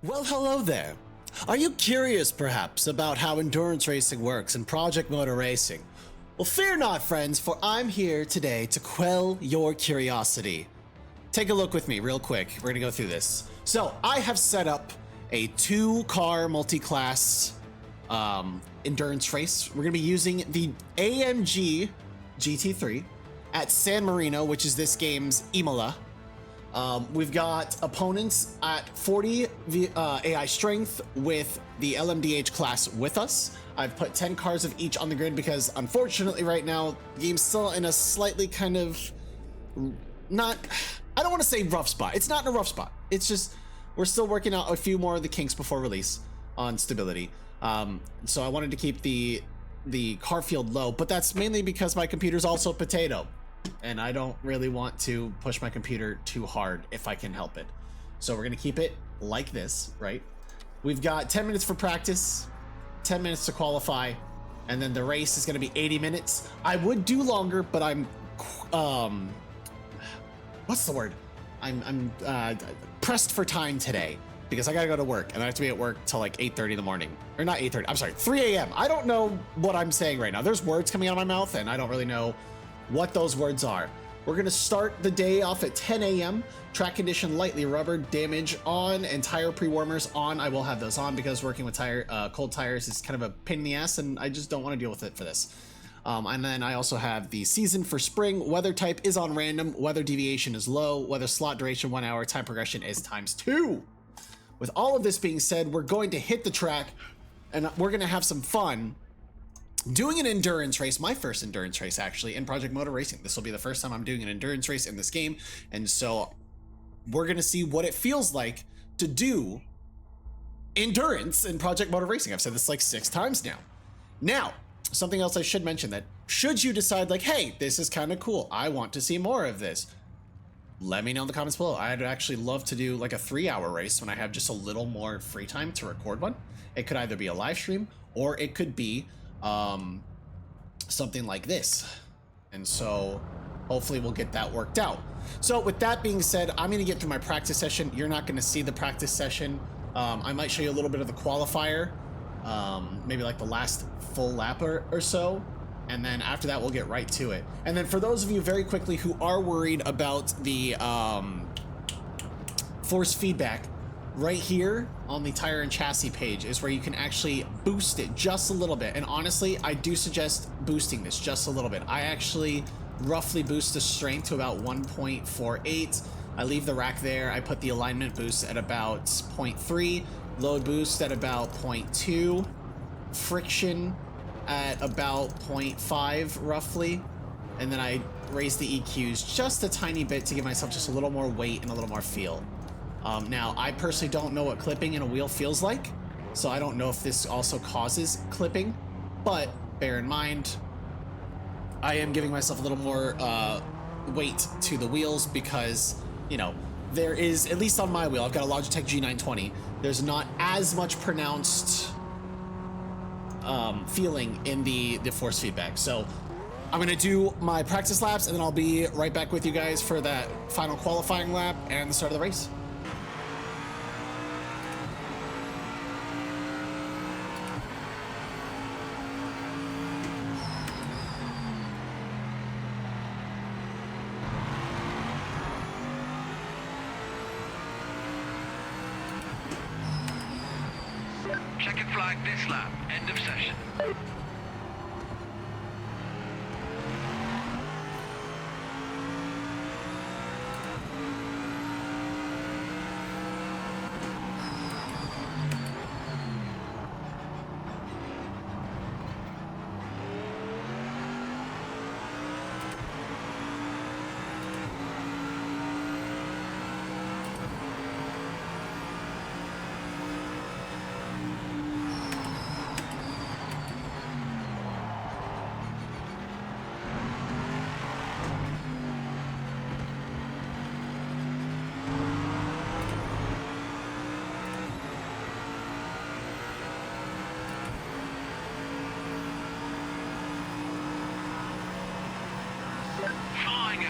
Well, hello there. Are you curious, perhaps, about how endurance racing works in Project Motor Racing? Well, fear not, friends, for I'm here today to quell your curiosity. Take a look with me real quick. We're gonna go through this. So, I have set up a two-car multi-class endurance race. We're gonna be using the AMG GT3 at San Marino, which is this game's Imola. We've got opponents at 40 AI strength with the LMDh class with us. I've put 10 cars of each on the grid because unfortunately right now, the game's still in a slightly kind of I don't want to say rough spot. It's not in a rough spot. It's just, we're still working out a few more of the kinks before release on stability. So I wanted to keep the car field low, but that's mainly because my computer's also potato. And I don't really want to push my computer too hard if I can help it. So we're gonna keep it like this, right? We've got 10 minutes for practice, 10 minutes to qualify, and then the race is gonna be 80 minutes. I would do longer, but I'm, what's the word? I'm pressed for time today because I gotta go to work and I have to be at work till like 8:30 in the morning. Or not 8:30, I'm sorry, 3 a.m. I don't know what I'm saying right now. There's words coming out of my mouth and I don't really know what those words are. We're gonna start the day off at 10 a.m. Track condition lightly, rubber damage on, and tire pre-warmers on. I will have those on because working with cold tires is kind of a pain in the ass and I just don't want to deal with it for this. And then I also have the season for spring. Weather type is on random, weather deviation is low, weather slot duration 1 hour, time progression is ×2. With all of this being said, we're going to hit the track and we're gonna have some fun doing an endurance race, my first endurance race actually, in Project Motor Racing. This will be the first time I'm doing an endurance race in this game, and so we're gonna see what it feels like to do endurance in Project Motor Racing. I've said this like 6 times now. Now, something else I should mention, that should you decide like, hey, this is kind of cool, I want to see more of this, let me know in the comments below. I'd actually love to do like a 3-hour race when I have just a little more free time to record one. It could either be a live stream or it could be something like this. And so hopefully we'll get that worked out. So with that being said, I'm gonna get through my practice session. You're not gonna see the practice session. I might show you a little bit of the qualifier, maybe like the last full lap or so. And then after that, we'll get right to it. And then for those of you very quickly who are worried about the force feedback, right here on the tire and chassis page is where you can actually boost it just a little bit. And honestly, I do suggest boosting this just a little bit. I actually roughly boost the strength to about 1.48. I leave the rack there. I put the alignment boost at about 0.3, load boost at about 0.2, friction at about 0.5 roughly. And then I raise the EQs just a tiny bit to give myself just a little more weight and a little more feel. Now, I personally don't know what clipping in a wheel feels like, so I don't know if this also causes clipping, but bear in mind, I am giving myself a little more weight to the wheels because, you know, there is, at least on my wheel, I've got a Logitech G920, there's not as much pronounced feeling in the force feedback. So I'm gonna do my practice laps and then I'll be right back with you guys for that final qualifying lap and the start of the race. Checkered flag this lap. End of session.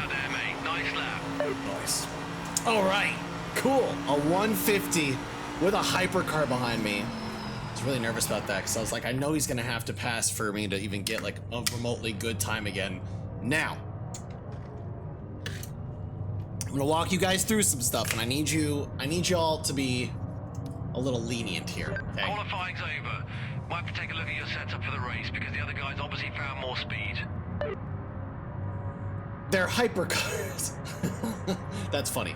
there, mate. Nice lap. Nice. All right, cool. A 150 with a hypercar behind me. I was really nervous about that because I was like, I know he's gonna have to pass for me to even get like a remotely good time again. Now, I'm gonna walk you guys through some stuff, and I need y'all to be a little lenient here. Okay? Qualifying's over. Might have to take a look at your setup for the race because the other guys obviously found more speed. They're hypercars. That's funny.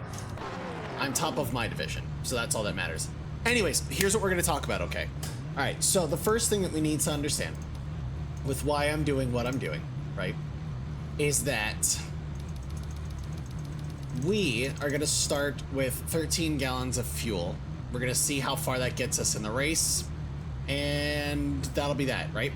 I'm top of my division, so that's all that matters. Anyways, here's what we're gonna talk about, okay? All right, so the first thing that we need to understand with why I'm doing what I'm doing, right, is that we are gonna start with 13 gallons of fuel. We're gonna see how far that gets us in the race, and that'll be that, right?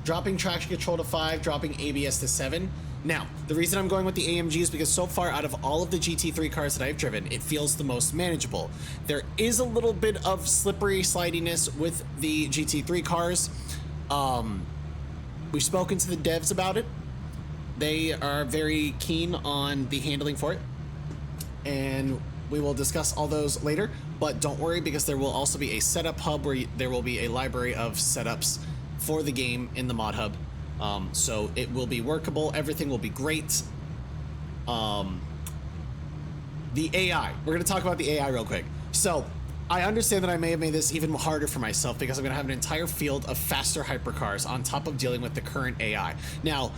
Dropping traction control to 5, dropping ABS to 7. Now, the reason I'm going with the AMG is because so far out of all of the GT3 cars that I've driven, it feels the most manageable. There is a little bit of slippery slidiness with the GT3 cars. We've spoken to the devs about it. They are very keen on the handling for it, and we will discuss all those later. But don't worry, because there will also be a setup hub where there will be a library of setups for the game in the mod hub. So it will be workable. Everything will be great. The AI. We're going to talk about the AI real quick. So I understand that I may have made this even harder for myself because I'm going to have an entire field of faster hypercars on top of dealing with the current AI. Now,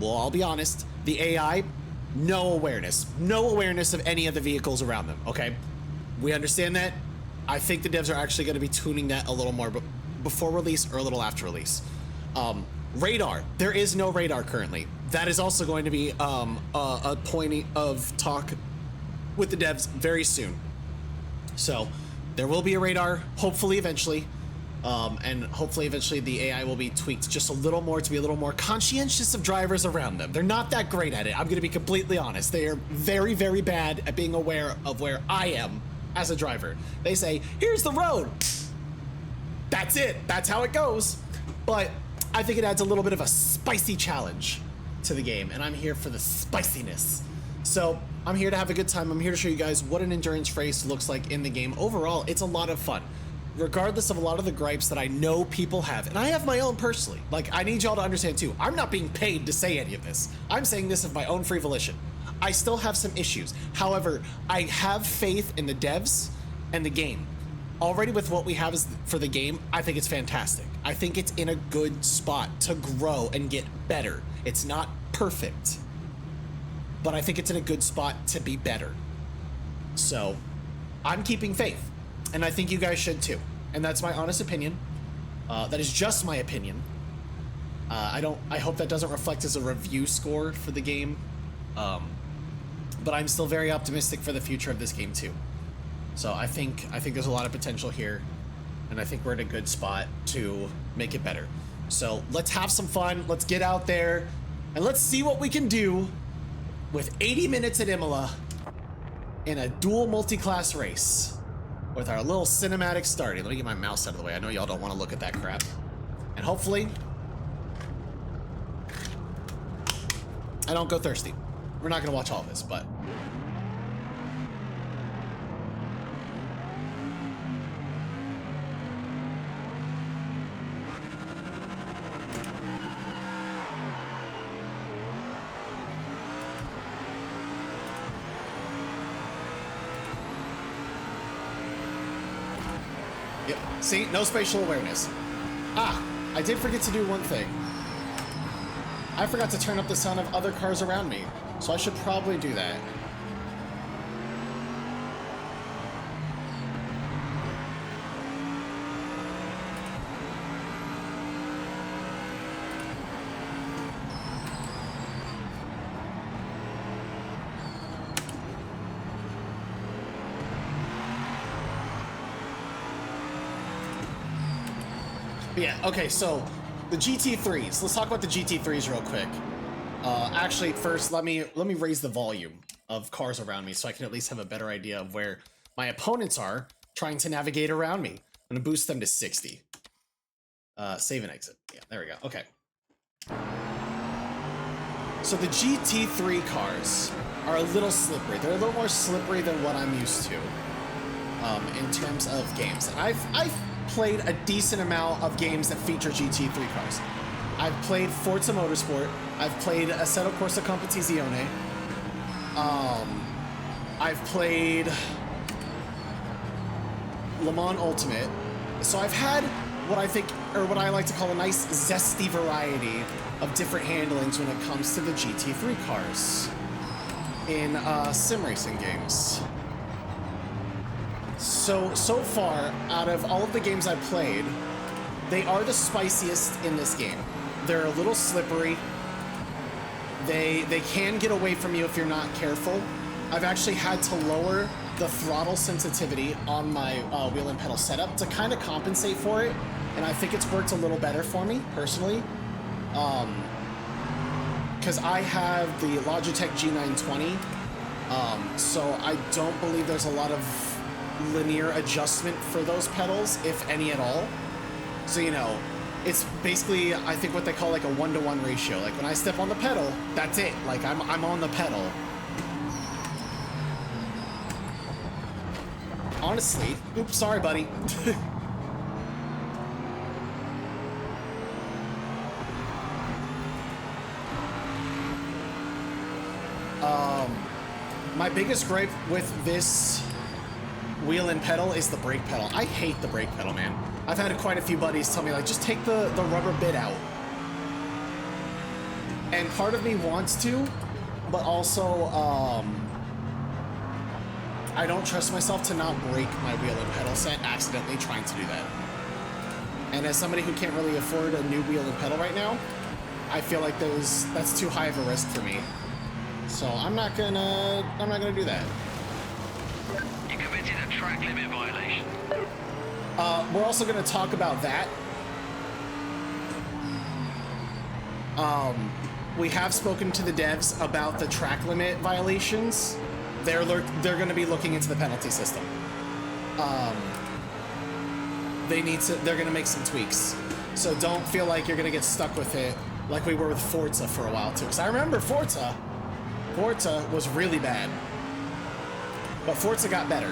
well, I'll be honest. The AI, no awareness of any of the vehicles around them. Okay. We understand that. I think the devs are actually going to be tuning that a little more before release or a little after release. Radar. There is no radar currently. That is also going to be a point of talk with the devs very soon. So there will be a radar, hopefully eventually. And hopefully eventually the AI will be tweaked just a little more to be a little more conscientious of drivers around them. They're not that great at it. I'm going to be completely honest. They are very, very bad at being aware of where I am as a driver. They say, here's the road. That's it. That's how it goes. But I think it adds a little bit of a spicy challenge to the game, and I'm here for the spiciness. So I'm here to have a good time. I'm here to show you guys what an endurance race looks like in the game. Overall, it's a lot of fun, regardless of a lot of the gripes that I know people have, and I have my own personally. Like, I need y'all to understand too, I'm not being paid to say any of this. I'm saying this of my own free volition. I still have some issues. However, I have faith in the devs and the game. Already with what we have for the game, I think it's fantastic. I think it's in a good spot to grow and get better. It's not perfect, but I think it's in a good spot to be better. So I'm keeping faith, and I think you guys should too. And that's my honest opinion. That is just my opinion. I hope that doesn't reflect as a review score for the game. But I'm still very optimistic for the future of this game too. So I think there's a lot of potential here, and I think we're in a good spot to make it better. So let's have some fun. Let's get out there, and let's see what we can do with 80 minutes at Imola in a dual multi-class race with our little cinematic starting. Let me get my mouse out of the way. I know y'all don't want to look at that crap. And hopefully I don't go thirsty. We're not going to watch all of this, but yep. See, no spatial awareness. Ah, I did forget to do one thing. I forgot to turn up the sound of other cars around me, so I should probably do that. But yeah, okay, so the GT3s. Let's talk about the GT3s real quick. Actually, first, let me raise the volume of cars around me so I can at least have a better idea of where my opponents are trying to navigate around me. I'm gonna boost them to 60. Save and exit. Yeah, there we go. Okay. So the GT3 cars are a little slippery. They're a little more slippery than what I'm used to. in terms of games. And I've played a decent amount of games that feature GT3 cars. I've played Forza Motorsport. I've played Assetto Corsa Competizione. I've played Le Mans Ultimate. So I've had what I think, or what I like to call a nice zesty variety of different handlings when it comes to the GT3 cars in sim racing games. So far, out of all of the games I've played, they are the spiciest in this game. They're a little slippery. They can get away from you if you're not careful. I've actually had to lower the throttle sensitivity on my wheel and pedal setup to kind of compensate for it, and I think it's worked a little better for me, personally. Because I have the Logitech G920, so I don't believe there's a lot of linear adjustment for those pedals, if any at all. So, you know, it's basically, I think, what they call like a 1-to-1 ratio. Like when I step on the pedal, that's it. Like I'm on the pedal. Honestly, oops, sorry, buddy. My biggest gripe with this wheel and pedal is the brake pedal. I hate the brake pedal, man. I've had quite a few buddies tell me, like, just take the rubber bit out. And part of me wants to, but also, I don't trust myself to not break my wheel and pedal set accidentally trying to do that. And as somebody who can't really afford a new wheel and pedal right now, I feel like that's too high of a risk for me. So I'm not gonna do that. You committed a track limit violation. We're also gonna talk about that. We have spoken to the devs about the track limit violations. They're gonna be looking into the penalty system. They're gonna make some tweaks. So don't feel like you're gonna get stuck with it like we were with Forza for a while too. Because I remember Forza was really bad, but Forza got better.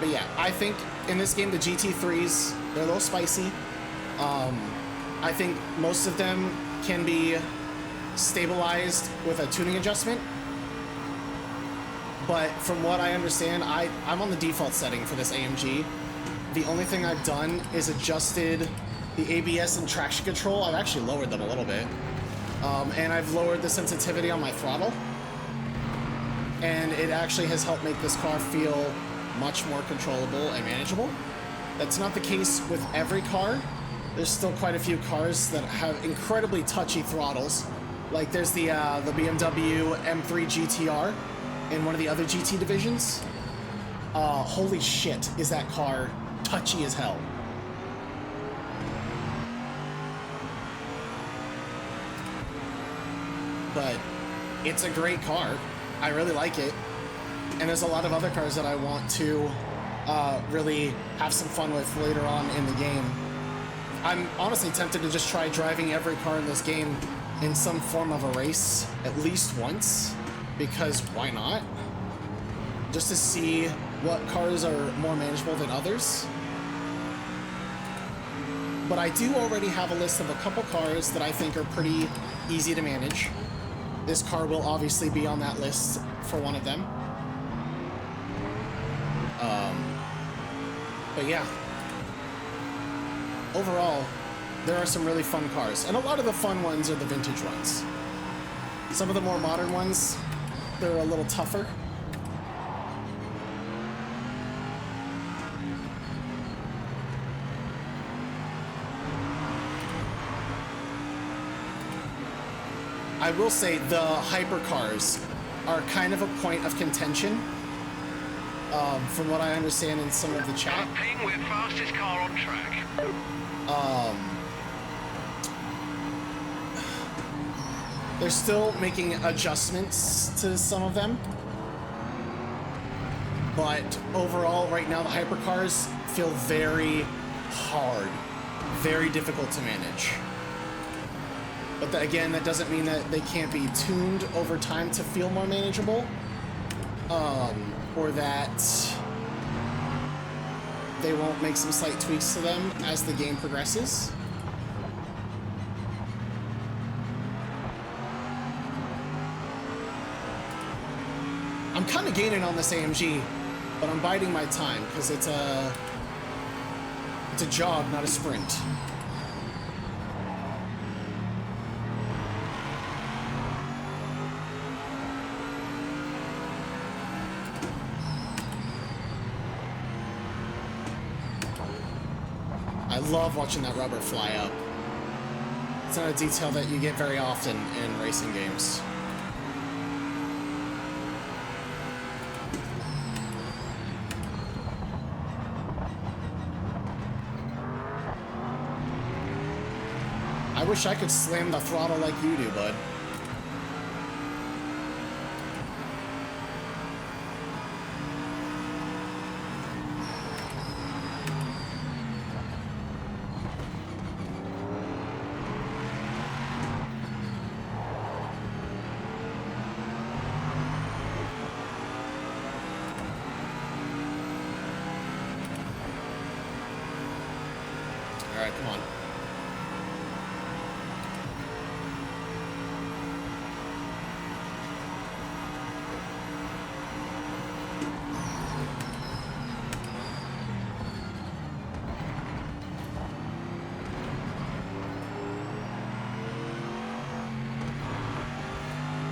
But yeah, I think in this game the GT3s, they're a little spicy. I think most of them can be stabilized with a tuning adjustment. But from what I understand, I'm on the default setting for this AMG. The only thing I've done is adjusted the ABS and traction control. I've actually lowered them a little bit. And I've lowered the sensitivity on my throttle. And it actually has helped make this car feel much more controllable and manageable. That's not the case with every car. There's still quite a few cars that have incredibly touchy throttles. Like there's the BMW M3 GTR in one of the other GT divisions. Holy shit, is that car touchy as hell. But it's a great car. I really like it. And there's a lot of other cars that I want to really have some fun with later on in the game. I'm honestly tempted to just try driving every car in this game in some form of a race at least once, because why not? Just to see what cars are more manageable than others. But I do already have a list of a couple cars that I think are pretty easy to manage. This car will obviously be on that list for one of them. But yeah, overall, there are some really fun cars, and a lot of the fun ones are the vintage ones. Some of the more modern ones, they're a little tougher. I will say the hypercars are kind of a point of contention. From what I understand in some of the chat. Ping with fastest car on track. They're still making adjustments to some of them. But overall, right now, the hypercars feel very hard, very difficult to manage. But again, that doesn't mean that they can't be tuned over time to feel more manageable, or that they won't make some slight tweaks to them as the game progresses. I'm kind of gaining on this AMG, but I'm biding my time because it's a jog, not a sprint. I love watching that rubber fly up. It's not a detail that you get very often in racing games. I wish I could slam the throttle like you do, bud. All right, come on.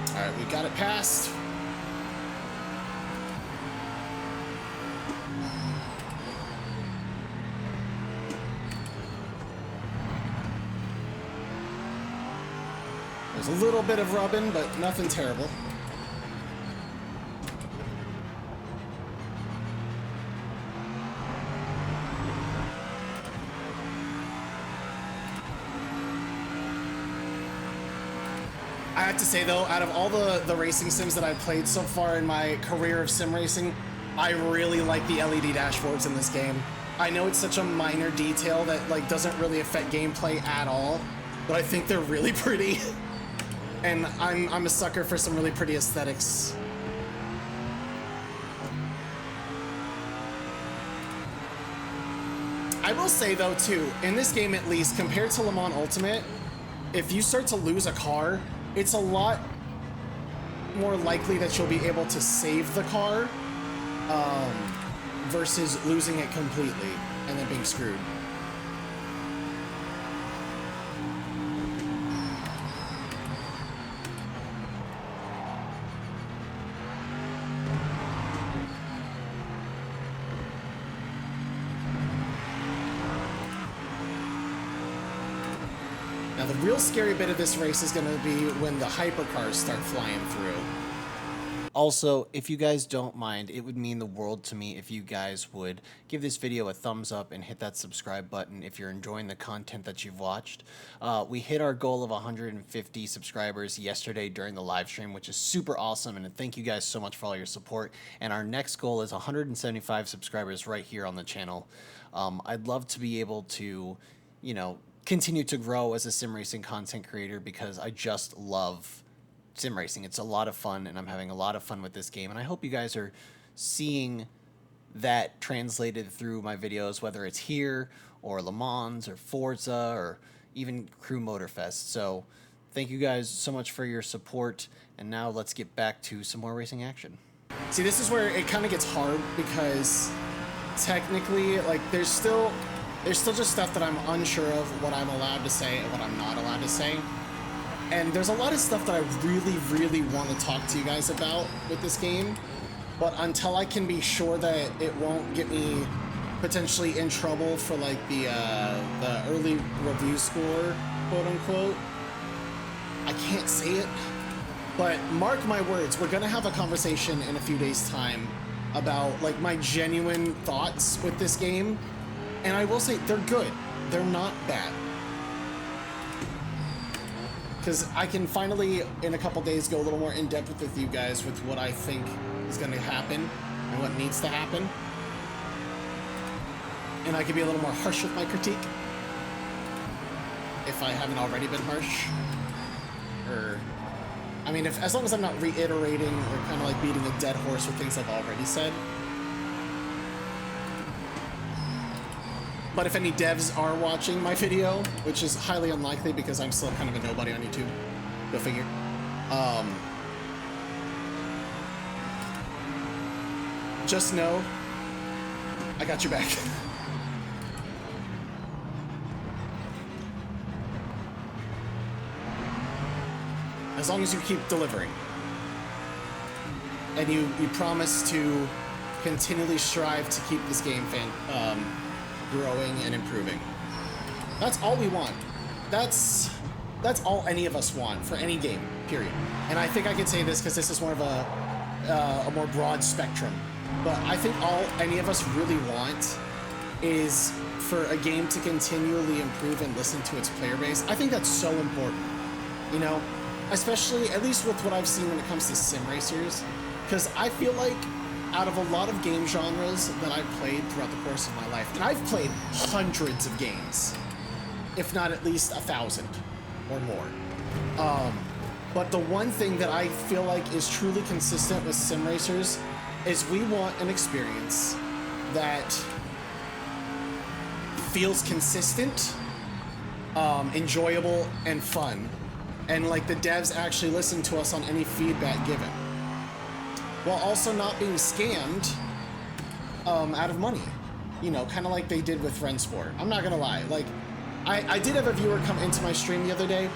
All right, we got it passed. There's a little bit of rubbing, but nothing terrible. I have to say though, out of all the racing sims that I've played so far in my career of sim racing, I really like the LED dashboards in this game. I know it's such a minor detail that like doesn't really affect gameplay at all, but I think they're really pretty. And I'm a sucker for some really pretty aesthetics. I will say though too, in this game at least, compared to Le Mans Ultimate, if you start to lose a car, it's a lot more likely that you'll be able to save the car versus losing it completely and then being screwed. Now the real scary bit of this race is going to be when the hypercars start flying through. Also, if you guys don't mind, it would mean the world to me if you guys would give this video a thumbs up and hit that subscribe button if you're enjoying the content that you've watched. We hit our goal of 150 subscribers yesterday during the live stream, which is super awesome, and thank you guys so much for all your support. And our next goal is 175 subscribers right here on the channel. I'd love to be able to, you know, continue to grow as a sim racing content creator because I just love sim racing. It's a lot of fun and I'm having a lot of fun with this game, and I hope you guys are seeing that translated through my videos, whether it's here or Le Mans or Forza or even Crew Motorfest. So thank you guys so much for your support, and now let's get back to some more racing action. See, this is where it kind of gets hard because technically, like, there's still just stuff that I'm unsure of what I'm allowed to say and what I'm not allowed to say. And there's a lot of stuff that I really, really want to talk to you guys about with this game. But until I can be sure that it won't get me potentially in trouble for like the early review score, quote unquote, I can't say it. But mark my words, we're gonna have a conversation in a few days' time about like my genuine thoughts with this game. And I will say they're good. They're not bad. because I can finally, in a couple days, go a little more in depth with you guys with what I think is going to happen and what needs to happen. And I can be a little more harsh with my critique, if I haven't already been harsh. Or, I mean, as long as I'm not reiterating or kind of like beating a dead horse with things I've already said. But if any devs are watching my video, which is highly unlikely because I'm still kind of a nobody on YouTube, go figure. Just know, I got your back. As long as you keep delivering. And you promise to continually strive to keep this game growing and improving. That's all we want. That's all any of us want for any game, period. And I think I can say this because this is more of a more broad spectrum. But I think all any of us really want is for a game to continually improve and listen to its player base. I think that's so important, you know, especially at least with what I've seen when it comes to sim racers, because I feel like out of a lot of game genres that I've played throughout the course of my life, and I've played hundreds of games, if not at least 1,000 or more. But the one thing that I feel like is truly consistent with sim racers is we want an experience that feels consistent, enjoyable, and fun. And like the devs actually listen to us on any feedback given, while also not being scammed out of money, you know, kind of like they did with Rensport. I'm not gonna lie, like I did have a viewer come into my stream the other day,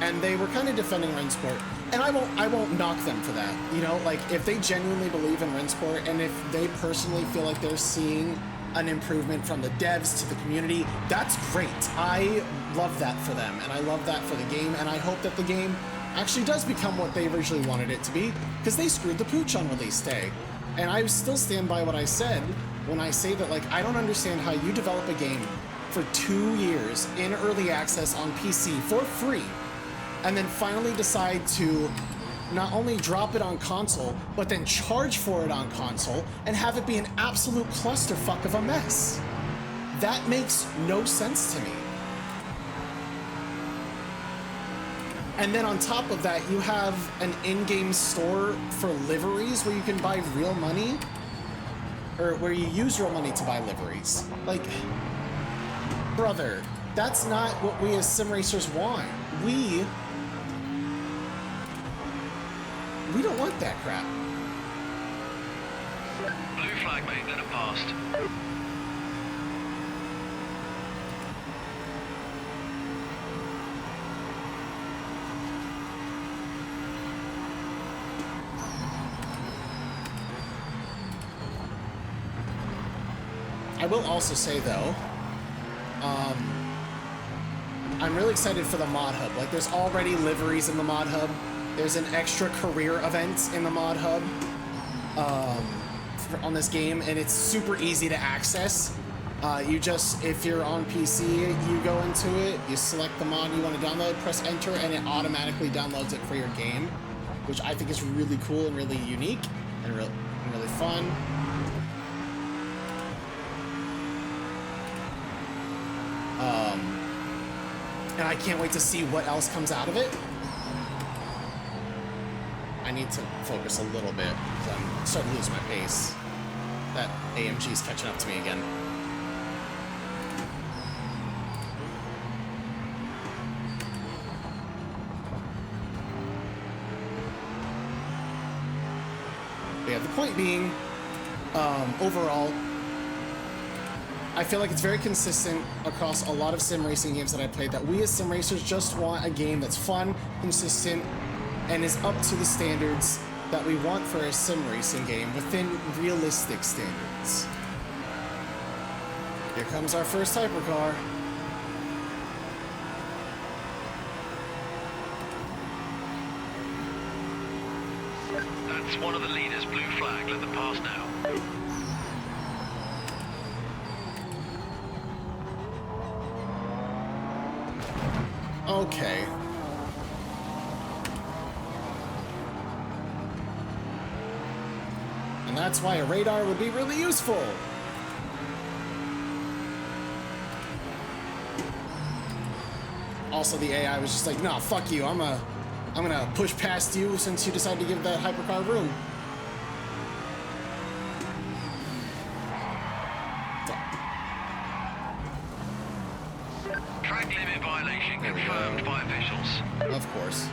and they were kind of defending Rensport, and I won't knock them for that, you know, like if they genuinely believe in Rensport and if they personally feel like they're seeing an improvement from the devs to the community, that's great. I love that for them, and I love that for the game, and I hope that the game actually does become what they originally wanted it to be, because they screwed the pooch on release day. And I still stand by what I said when I say that, like, I don't understand how you develop a game for 2 years in early access on PC for free, and then finally decide to not only drop it on console, but then charge for it on console and have it be an absolute clusterfuck of a mess. That makes no sense to me. And then on top of that, you have an in-game store for liveries where you can buy real money, or where you use real money to buy liveries. Like, brother, that's not what we as sim racers want. We don't want that crap. Blue flag, mate, let it past. I will also say though, I'm really excited for the mod hub. Like, there's already liveries in the mod hub. There's an extra career event in the mod hub on this game, and it's super easy to access. You just, if you're on PC, you go into it, you select the mod you want to download, press enter, and it automatically downloads it for your game, which I think is really cool and really unique and really fun. And I can't wait to see what else comes out of it. I need to focus a little bit because I'm starting to lose my pace. That AMG's catching up to me again. But yeah, the point being, overall, I feel like it's very consistent across a lot of sim racing games that I played, that we as sim racers just want a game that's fun, consistent, and is up to the standards that we want for a sim racing game within realistic standards. Here comes our first hypercar. That's one of the leaders, blue flag, let them pass now. Okay. that's why a radar would be really useful. Also, the AI was just like, no, fuck you. I'm gonna push past you since you decided to give that hypercar room. Track limit violation confirmed by officials. Of course.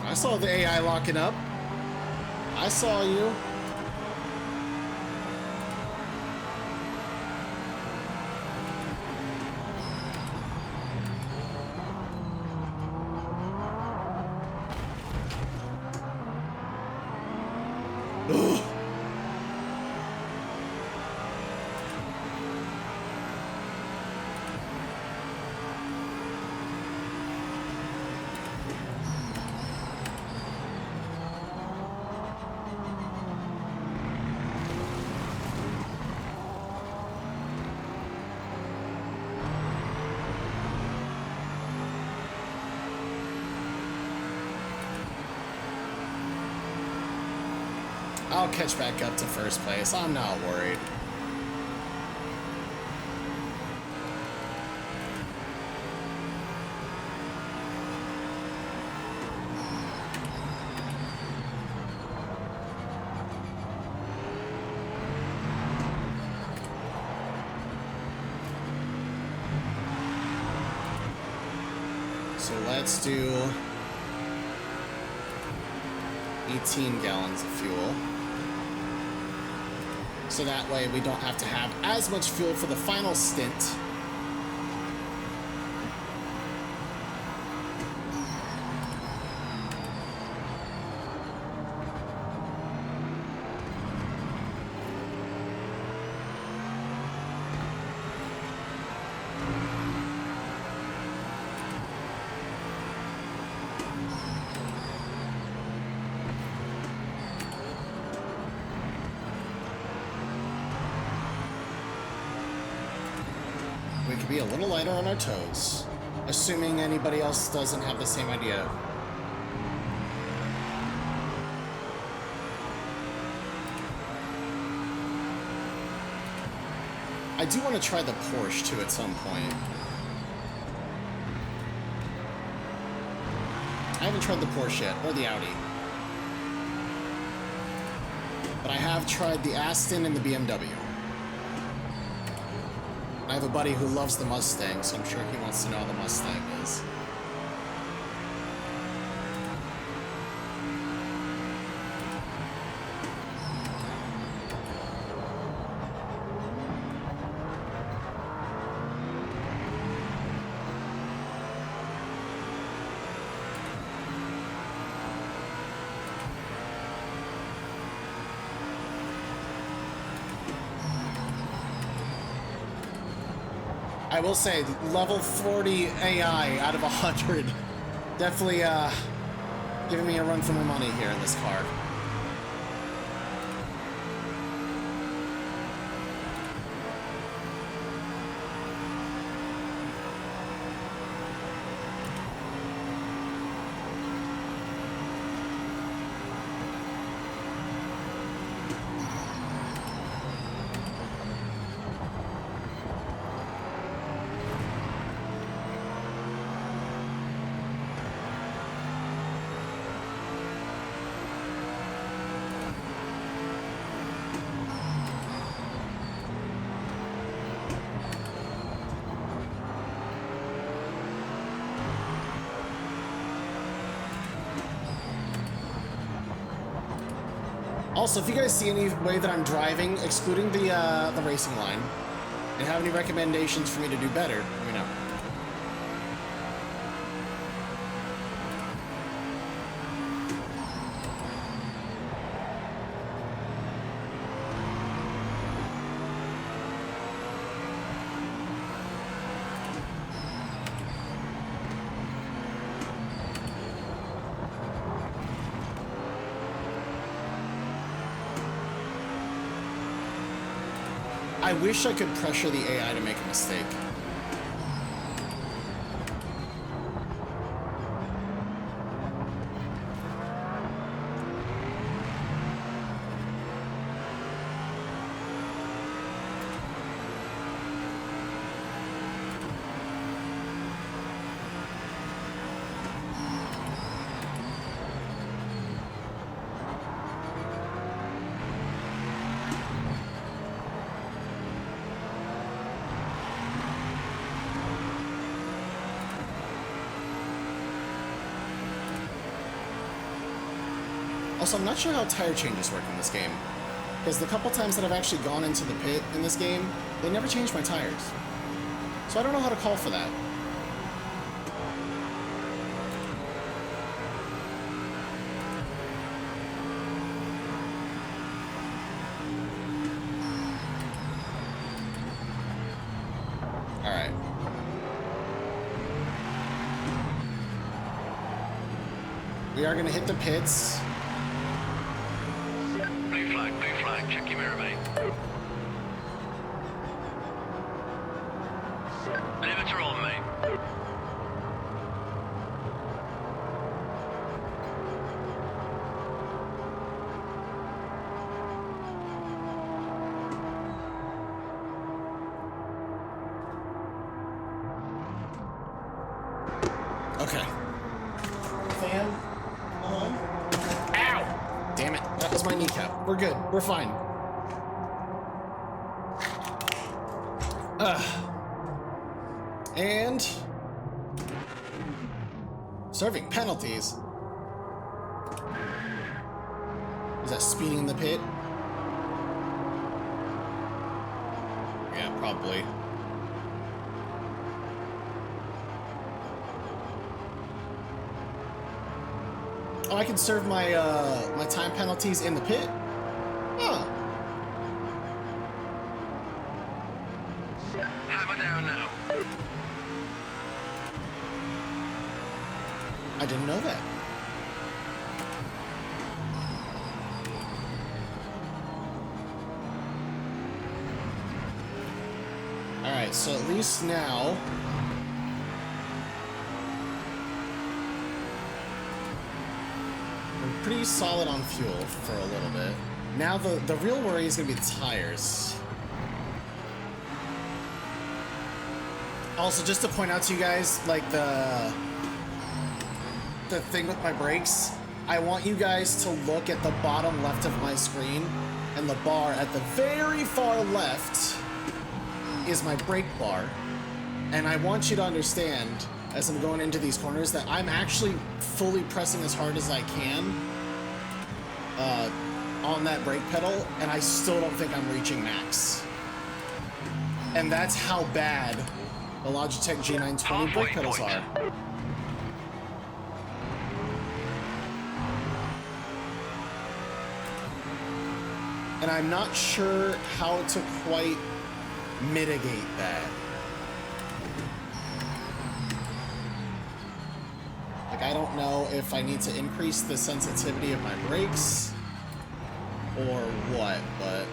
I saw the AI locking up. I saw you. Ugh. I'll catch back up to first place. I'm not worried. So let's do 18 gallons of fuel. So that way we don't have to have as much fuel for the final stint. We could be a little lighter on our toes, assuming anybody else doesn't have the same idea. I do want to try the Porsche too at some point. I haven't tried the Porsche yet, or the Audi. But I have tried the Aston and the BMW. I have a buddy who loves the Mustang, so I'm sure he wants to know how the Mustang is. I will say, level 40 AI out of 100. Definitely giving me a run for my money here in this car. Also, if you guys see any way that I'm driving, excluding the racing line, and have any recommendations for me to do better, let me know. I wish I could pressure the AI to make a mistake. Also, I'm not sure how tire changes work in this game, because the couple times that I've actually gone into the pit in this game, they never changed my tires. So I don't know how to call for that. Alright. We are going to hit the pits. Blue flag, check your mirror, mate. Limiter on, mate. Okay. Fan on. Ow! Damn it. That was my kneecap. We're good. We're fine. And serving penalties. Is that speeding in the pit? Yeah, probably. Oh, I can serve my my time penalties in the pit? Oh. Hammer down now. I didn't know that. Alright, so at least now we're pretty solid on fuel for a little bit. Now the real worry is gonna be the tires. Also, just to point out to you guys, like the thing with my brakes, I want you guys to look at the bottom left of my screen, and the bar at the very far left is my brake bar. And I want you to understand, as I'm going into these corners, that I'm actually fully pressing as hard as I can on that brake pedal, and I still don't think I'm reaching max. And that's how bad the Logitech G920 brake pedals are. And I'm not sure how to quite mitigate that. Like, I don't know if I need to increase the sensitivity of my brakes or what, but...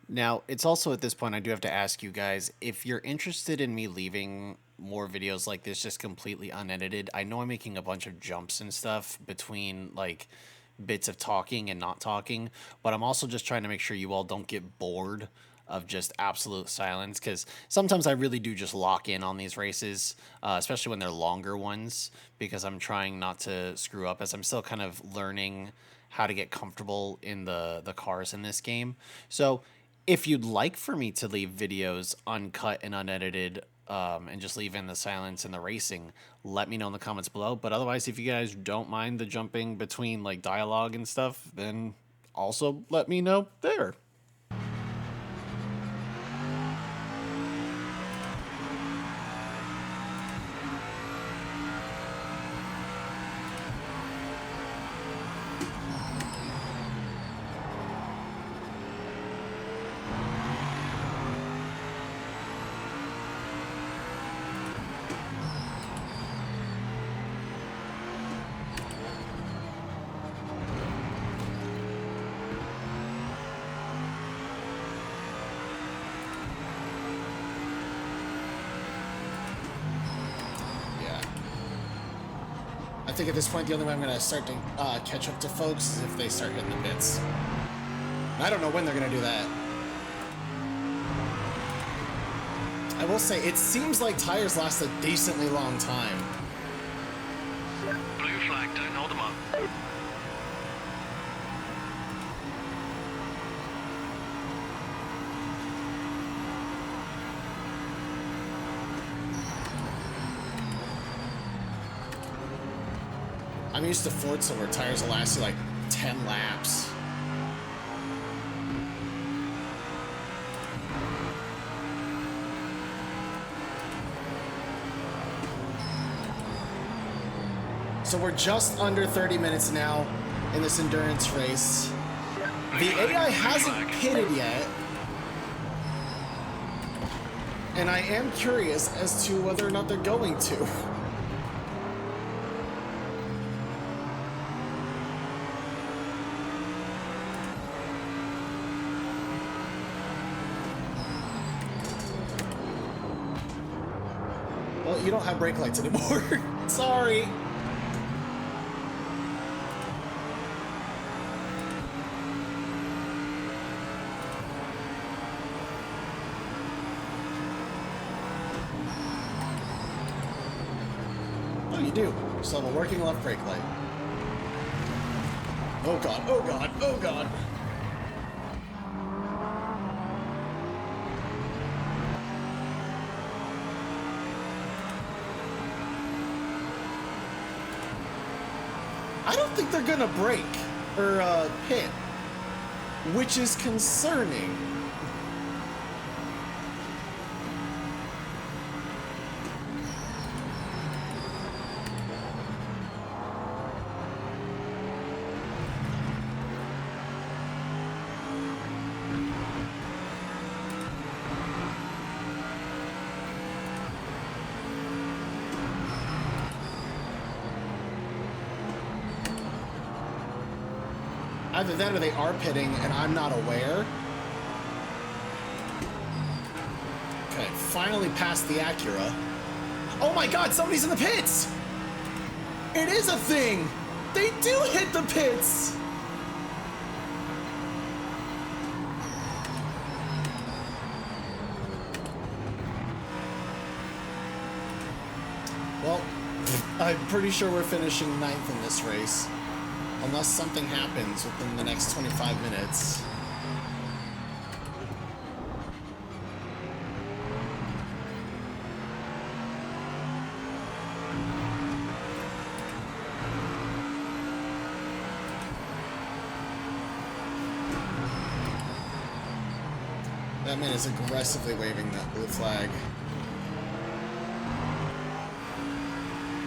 Now, it's also at this point I do have to ask you guys, if you're interested in me leaving more videos like this just completely unedited. I know I'm making a bunch of jumps and stuff between like bits of talking and not talking, but I'm also just trying to make sure you all don't get bored of just absolute silence, because sometimes I really do just lock in on these races, especially when they're longer ones, because I'm trying not to screw up, as I'm still kind of learning how to get comfortable in the cars in this game. So if you'd like for me to leave videos uncut and unedited, and just leave in the silence and the racing, let me know in the comments below. But otherwise, if you guys don't mind the jumping between like dialogue and stuff, then also let me know there. I think at this point the only way I'm going to start to catch up to folks is if they start hitting the pits. I don't know when they're going to do that. I will say, it seems like tires last a decently long time. Blue flag, don't hold them up. I'm used to Forza where tires will last you like 10 laps. So we're just under 30 minutes now in this endurance race. The AI hasn't pitted yet. And I am curious as to whether or not they're going to. Well, you don't have brake lights anymore. Sorry. You do. You still have a working left brake light. Oh god, oh god, oh god. I don't think they're gonna brake or pit, which is concerning. Either that or they are pitting and I'm not aware. Okay, finally past the Acura. Oh my god, somebody's in the pits! It is a thing! They do hit the pits! Well, I'm pretty sure we're finishing 9th in this race. Unless something happens within the next 25 minutes. That man is aggressively waving that blue flag.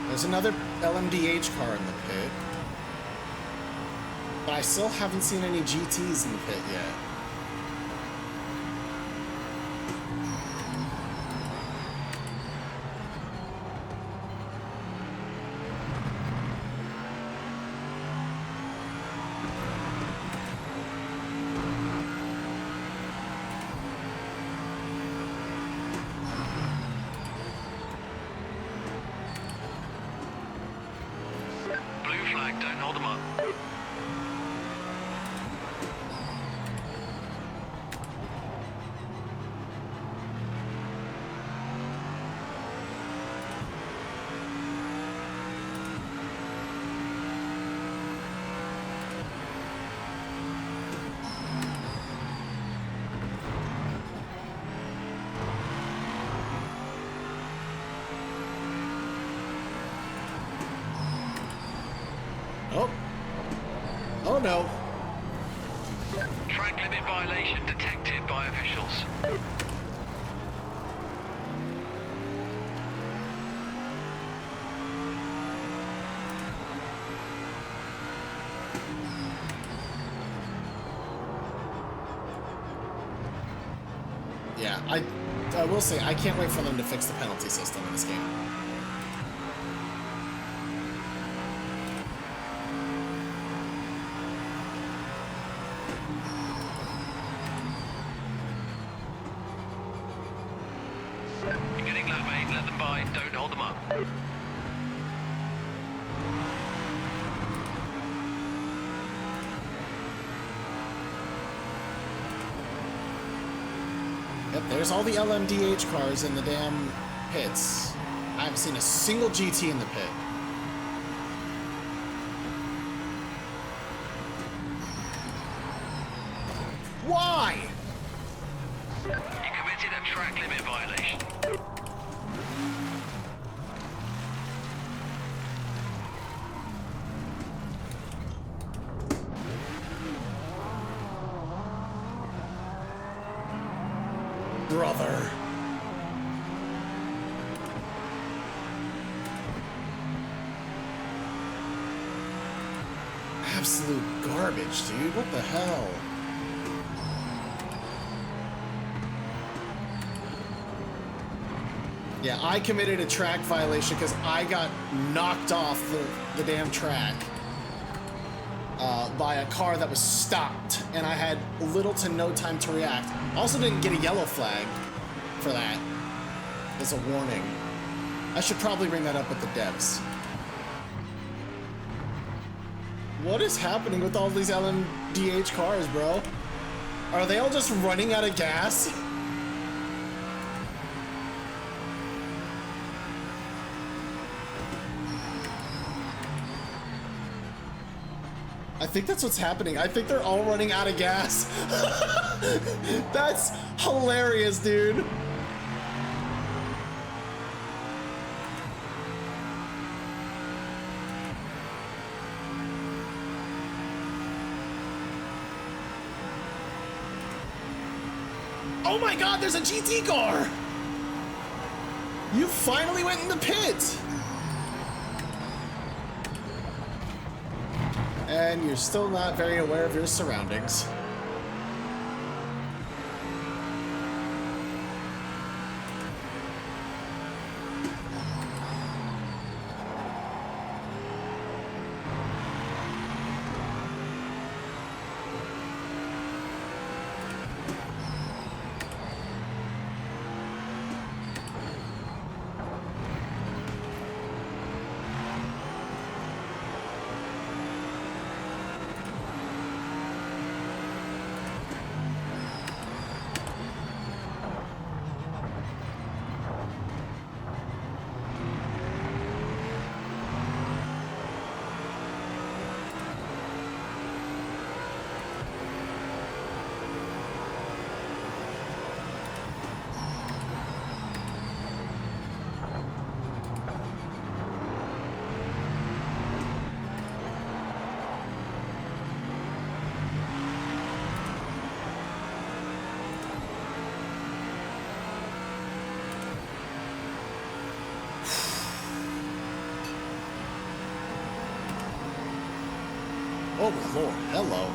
There's another LMDh car in the pit. But I still haven't seen any GTs in the pit yet. Blue flag, don't hold them up. Oh. Oh no. Track limit violation detected by officials. Yeah, I will say, I can't wait for them to fix the penalty system in this game. You're getting lap 8, let them by, don't hold them up. There's all the LMDh cars in the damn pits. I haven't seen a single GT in the pit. Why? You committed a track limit violation. Brother. Absolute garbage, dude. What the hell? Yeah, I committed a track violation because I got knocked off the damn track by a car that was stopped, and I had little to no time to react. Also didn't get a yellow flag for that as a warning. I should probably bring that up with the devs. What is happening with all these LMDh cars, bro? Are they all just running out of gas? I think that's what's happening. I think they're all running out of gas. That's hilarious, dude. Oh my god, there's a GT car! You finally went in the pit! And you're still not very aware of your surroundings. Oh my lord, hello.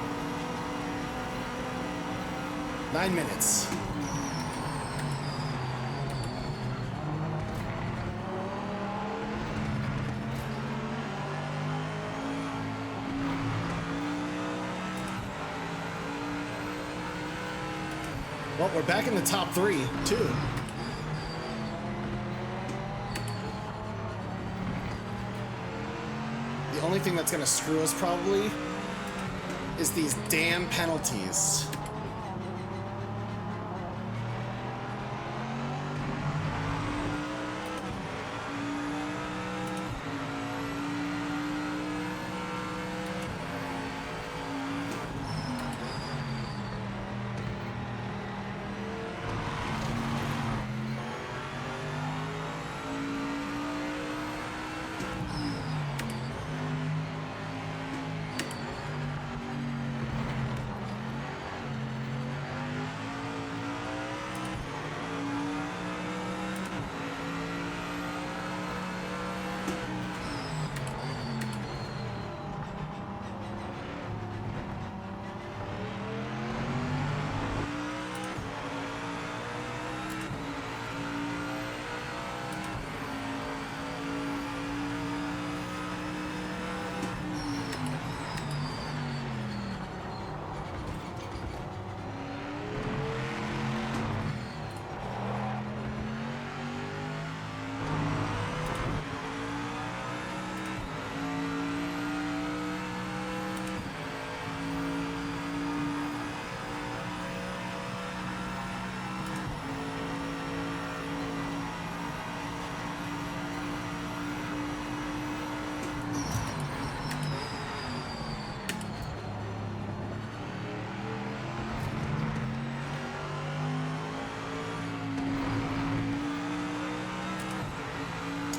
9 minutes. Well, we're back in the top 3, too. The only thing that's gonna screw us probably is these damn penalties.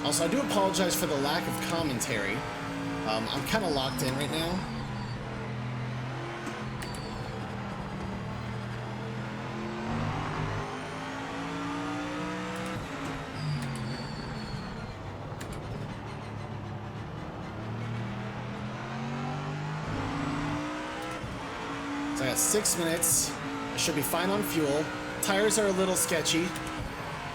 Also, I do apologize for the lack of commentary. I'm kind of locked in right now. So I got 6 minutes. I should be fine on fuel. Tires are a little sketchy.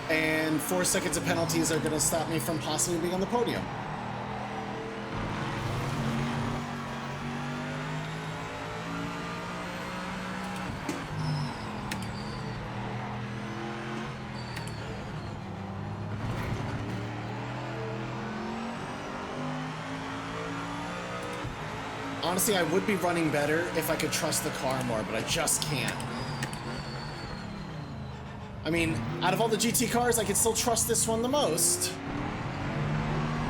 And 4 seconds of penalties are going to stop me from possibly being on the podium. Honestly, I would be running better if I could trust the car more, but I just can't. I mean, out of all the GT cars, I could still trust this one the most.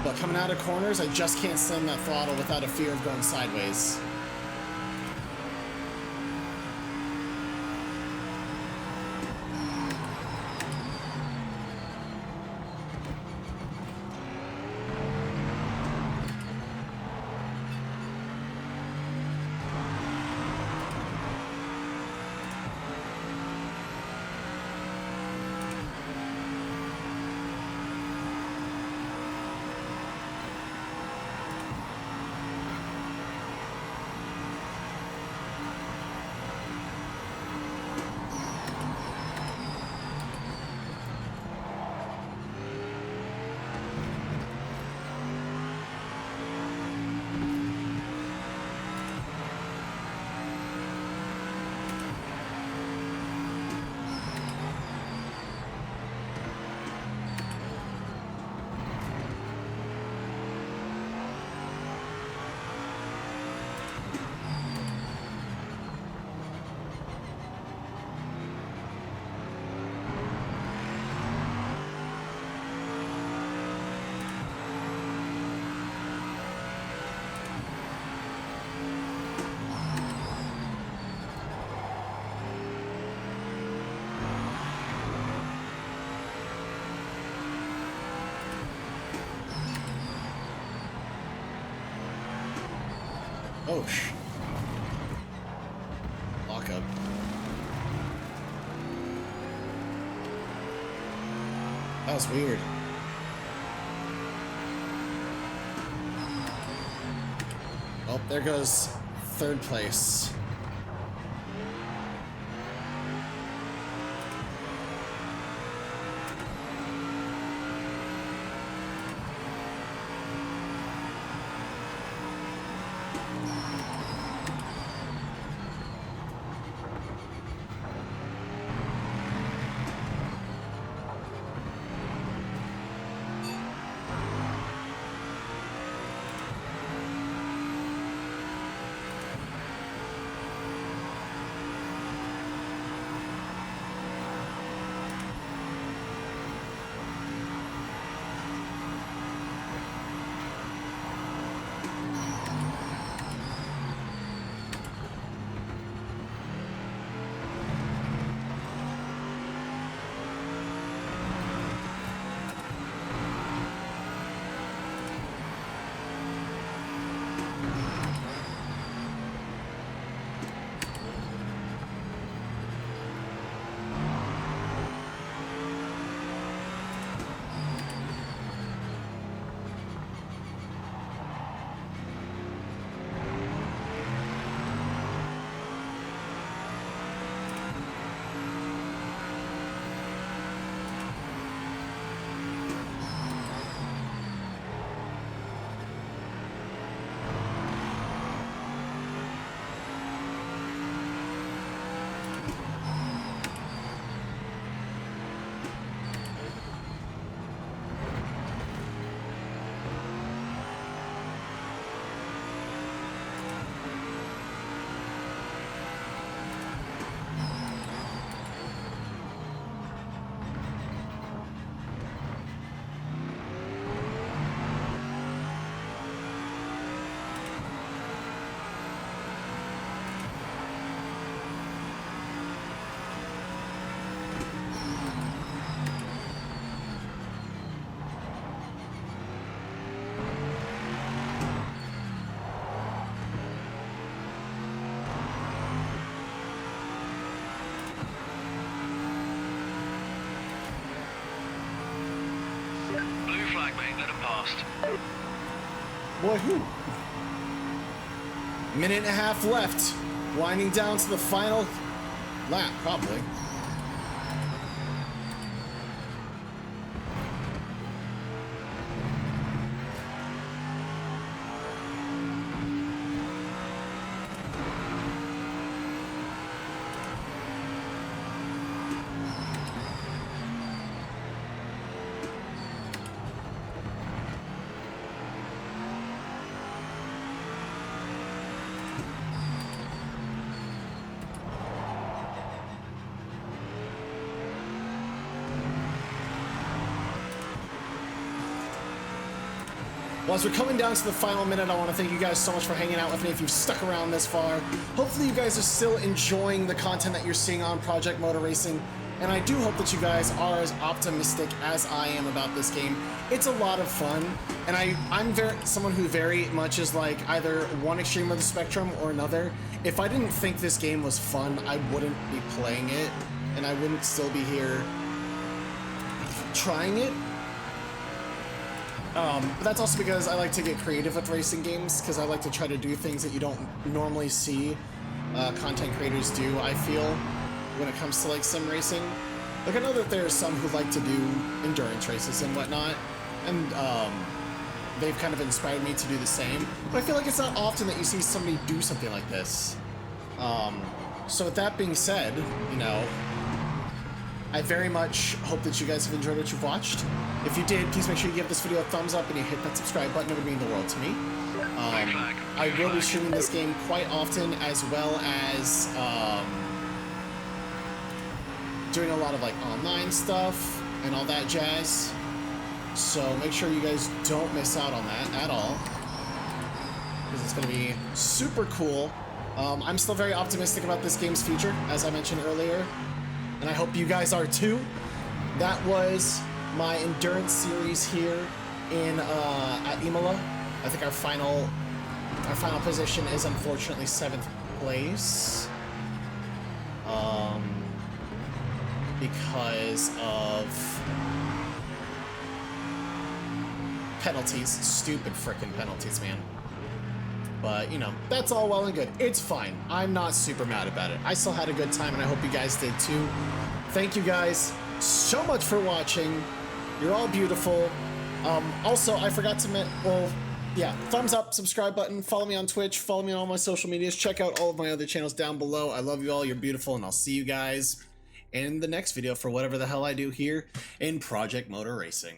But coming out of corners, I just can't slam that throttle without a fear of going sideways. Oh, lock up. That was weird. Oh, there goes 3rd place. fast. Woohoo! Minute and a half left. Winding down to the final lap, probably. Well, as we're coming down to the final minute, I want to thank you guys so much for hanging out with me if you've stuck around this far. Hopefully you guys are still enjoying the content that you're seeing on Project Motor Racing, and I do hope that you guys are as optimistic as I am about this game. It's a lot of fun, and I'm someone who very much is like either one extreme of the spectrum or another. If I didn't think this game was fun, I wouldn't be playing it, and I wouldn't still be here trying it. But that's also because I like to get creative with racing games, because I like to try to do things that you don't normally see content creators do, I feel, when it comes to like sim racing. Like, I know that there are some who like to do endurance races and whatnot, and they've kind of inspired me to do the same, but I feel like it's not often that you see somebody do something like this. So with that being said, you know, I very much hope that you guys have enjoyed what you've watched. If you did, please make sure you give this video a thumbs up and you hit that subscribe button. It would mean the world to me. I will be streaming this game quite often, as well as doing a lot of like online stuff and all that jazz. So make sure you guys don't miss out on that at all, because it's going to be super cool. I'm still very optimistic about this game's future, as I mentioned earlier, and I hope you guys are too. That was my endurance series here in at Imola. I think our final position is unfortunately 7th place, because of penalties. Stupid frickin' penalties, man. But, you know, that's all well and good. It's fine. I'm not super mad about it. I still had a good time, and I hope you guys did too. Thank you guys so much for watching. You're all beautiful. Also, I forgot to thumbs up, subscribe button, follow me on Twitch, follow me on all my social medias, check out all of my other channels down below. I love you all, you're beautiful, and I'll see you guys in the next video for whatever the hell I do here in Project Motor Racing.